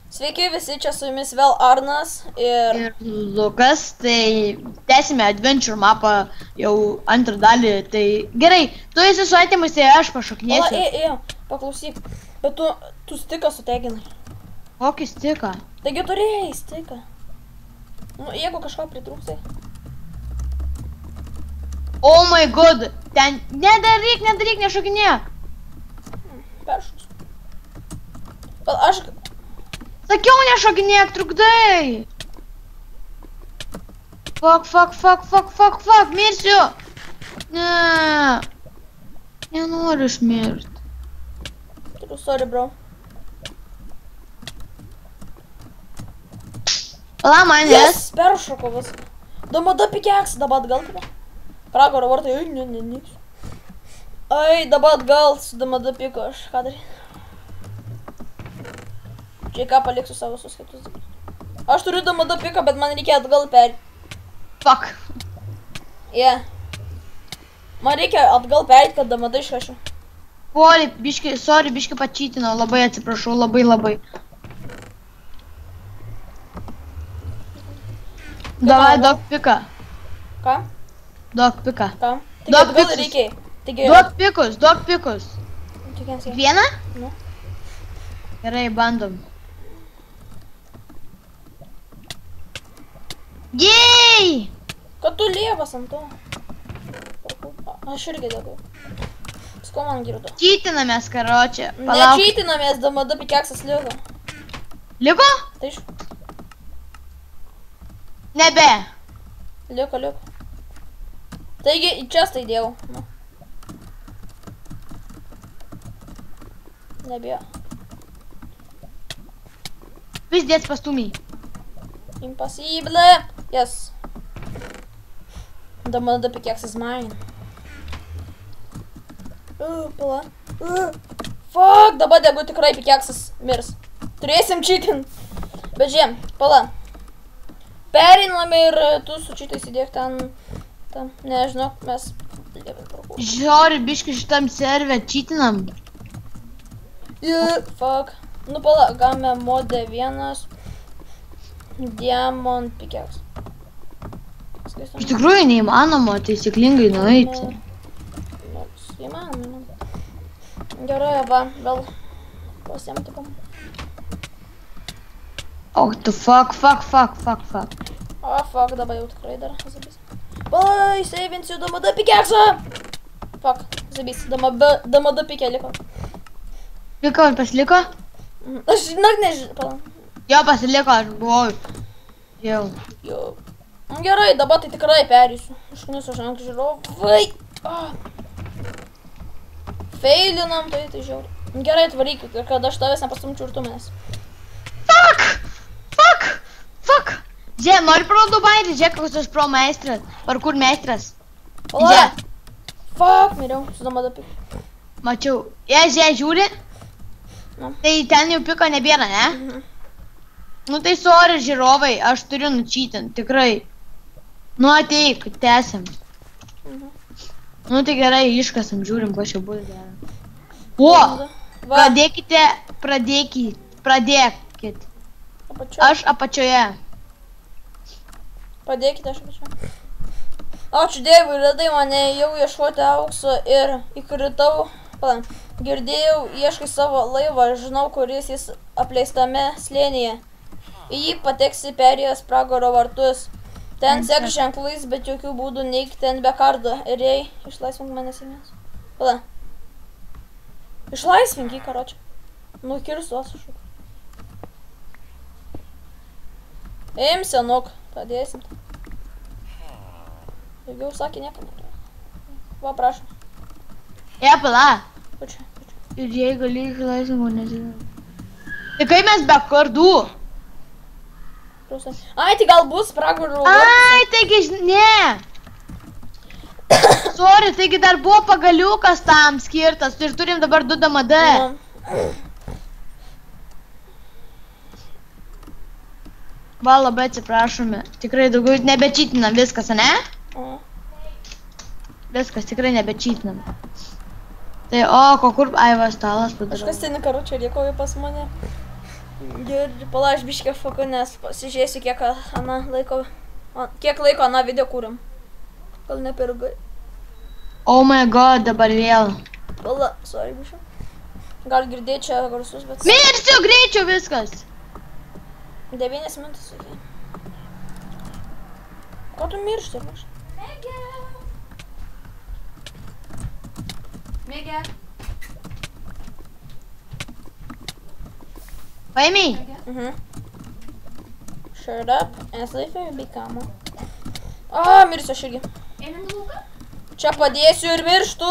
Sveiki visi, čia su jumis vėl Arnas Ir Lukas, tai tęsime Adventure mapą jau antrą dalį, tai gerai, tu esi su atimais, tai aš pašoknėsiu. Paklausyk, bet tu stiką suteginai. Kokį stiką? Taigi turėjai stiką. Nu, jeigu kažko pritrūksai. Oh my god, ten, nedaryk, nešokinėk. Peršus. Bet aš... Sakiau, nešokinėk, trukdai. Fuck, mirsiu. Ne. Nenoriu išmirti. Turiu, sorry, bro. Pala manęs. Yes, peršoko viską. Damada pikeks, dabar atgal kaip. Pragaro vartai, niks. Ai, dabar atgal su damada piko, aš ką daryti. Čia ką paliksiu savo visus kitus dalykus. Aš turiu damada piką, bet man reikia atgal perėti. Fuck. Yeah. Man reikia atgal perėti, kad damada iškašiu. Sorry, biški pačytinau, labai atsiprašau, labai. Davai, duok piką. Ką? Duok piką. Ką? Duok atgal pikus. reikia. Duok pikus. Vieną? Nu. Gerai, bandom. Jei! Kad tu lievas ant to. Aš irgi dėkau. Sko man girdo. Čytinamės, karočią. Nečytinamės, damada pikeksas liko. Liko? Tai iš... Nebe. Liko. Taigi, į čestą įdėjau. Nu. Nebėjo. Vis dėts pastumiai. Impossible. Yes. Damada pikeksas mine. Pala. Fuck, dabar jeigu tikrai pikeksas mirs. Turėsim čytin. Bet žiūrėm, pala. Pereinam ir tu su čitais įdėk ten, nežinau, mes... Žiūri, biški šitam serve čytinam. Fuck. Nu pala, gavome mode 1. Diamond pikeks. Iš tikrųjų neįmanoma taisyklingai nueiti. Įmanoma. Gerai, va, vėl pasiemtikam. Oh, tu fuck. O, fuck, dabar jau tikrai dar zabys. Palai, seivinsiu damada pikeksą! Fuck, zabys, damada pikė liko. Piko pasiliko? Aš nežinau, pala. Jo, pasiliko, aš buvau. Jau. Gerai, dabar tai tikrai perėsiu. Išknisu šank žiūrovai. Feilinam, tai žiauri. Gerai, atvarykit, kad aš tavęs nepastumčiau ir tu manęs. Fuck. Žiūrėk, nori pro Dubairį, žiūrėk, koks aš pro meistras. Parkur meistras. Pala. Fuck, miriau, su damada piko. Mačiau. Žiūri. Tai ten jau piko nebėra, ne? Nu tai sorry, žiūrovai, aš turiu nučytinti, tikrai. Nu ateik, tęsim. Nu tai gerai, iškasam, žiūrim, ko čia bus gerai. O! Pradėkit. Aš apačioje. Padėkite aš apačioje. Ačiū Dievui, radai mane jau ieškoti aukso ir įkritau. Girdėjau, ieškai savo laivą, žinau, kuris jis apleistame slėnyje. Į jį pateksi perėjęs pragaro vartus. Ten sek ženklais, bet jokių būdų neik ten be kardo. Ir jei išlaisvink mane sėmės. Pala. Išlaisvink jį, karočią. Nukirstu aš. Eim, senuk. Padėsim. Daugiau sakė nieko neturėjo. Va, prašom. Pala. Pačia. Ir jei gali išlaisvink mane sėmės. Tai kaip mes be kardų? Ai, tai gal bus pragarų. Ai, taigi, ne. Sorry, taigi dar buvo pagaliukas tam skirtas ir turim dabar 2 damada. Va, labai atsiprašome. Tikrai daugiau nebečytinam viskas, ne? Viskas, tikrai nebečytinam. Tai, o, kur, ai, va, stalas padarau. Kažkas ten karučiai dėkoju pas mane. Ir palaš biškė foku, nes pasižiūrėsiu, kiek laiko aną video kūrėm. Gal ne per ilgai. Oh my god, dabar vėl. Pala, sorry biškė. Gal girdėti čia garsus, bet... Mirsiu greičiau viskas. 9 minutės, okei. Ko tu miršti, maš? Mėgė. Paėmiai? Shut up and sleep and be calm. Mirsiu aš irgi. Einam į lauką? Čia padėsiu ir mirštu.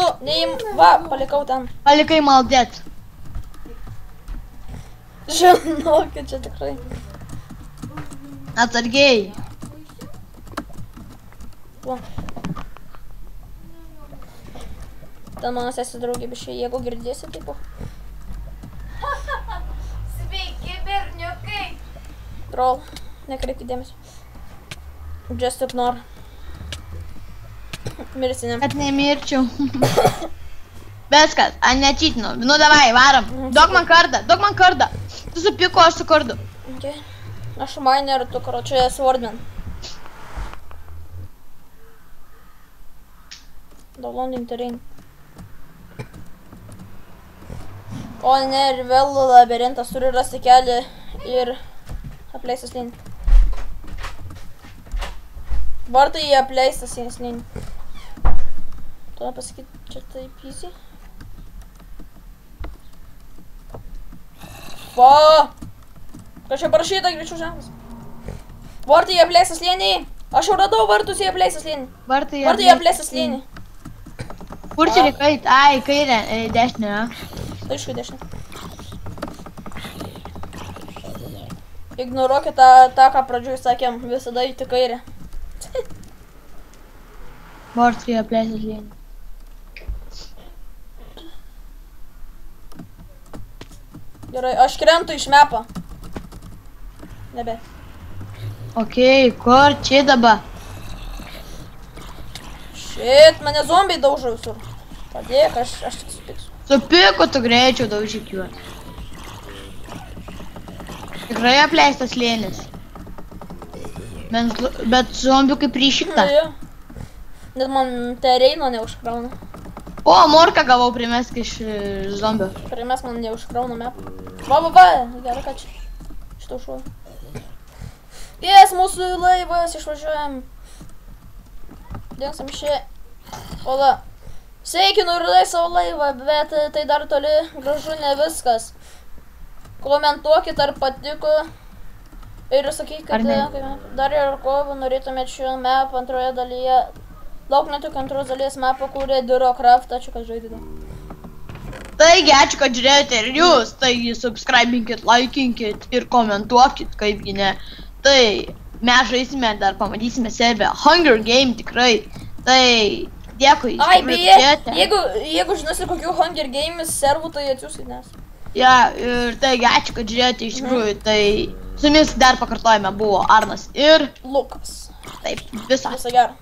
Va, palikau ten. Palikai maldėt. Žinokit, čia tikrai. Atsargiai. Va. Ten mano sesė draugė biškai, jeigu girdėsi, taip. Sveiki, berniukai. Troll, nekreipkit dėmesio. Just ignore. Mirsinėm. Kad nemirčiau. Viskas, nečytinu. Nu davai, varom. Duok man kardą. Tu su piku, aš su kardu. Okay. Aš miner, tu karočiai swordman. Downloading terrain. O ne, ir vėl labirintas turi rasti kelią ir apleistas linį. Vartai į apleistas linį. Tu pasakyti, čia taip easy. Va! Kas čia parašyta, greičiau ženklas. Vartai į apleistas linį. Aš jau radau vartus į apleistas linį. Vartai į apleistas linį. Kur čia reikia eit? Ai, kairę, dešinę, ne? Aišku, dešinę. Ignoruokit tą, ką pradžioj sakėm, visada įti kairę. Vartai į apleistas linį. Gerai, aš krentu iš mapą. Nebe. Okei, kur čia dabar? Šit, mane zombiai daužo visur. Padėk, aš tik supiksiu. Su piku tu greičiau daužyk juos. Tikrai apleistas lėnis. Bet zombiukai prišikta. Jo. Net man tereino neužkrauna. O, morką gavau primesk iš zombių. Primesk man neužkrauna mapą. Va, gerai, kad čia. Šitą šuo. Yes, mūsų laivas, išvažiuojam. Dėngsam šį. Ola. Sveikinu ir radai savo laivą, bet tai dar toli gražu ne viskas. Komentuokit, ar patiko. Ir sakykit, dar ir ko norėtumėt šio map antroje dalyje. Daug netik antros dalies mapą kūrė Durocraft, ačiū, kad žaidėte. Taigi, ačiū, kad žiūrėjote ir jūs. Taigi, subscribinkit, laikinkit ir komentuokit, kaipgi ne. Tai mes žaisime, dar pamatysime serverę Hunger Game tikrai. Tai dėkui. Ai, beje, jeigu žinosi kokių Hunger Games servų, tai atsiųskit nes. Ja, ir taigi, ačiū, kad žiūrėjote iš tikrųjų. Tai su jumis dar pakartojame buvo Arnas ir Lukas. Taip, visą. Visą gerą.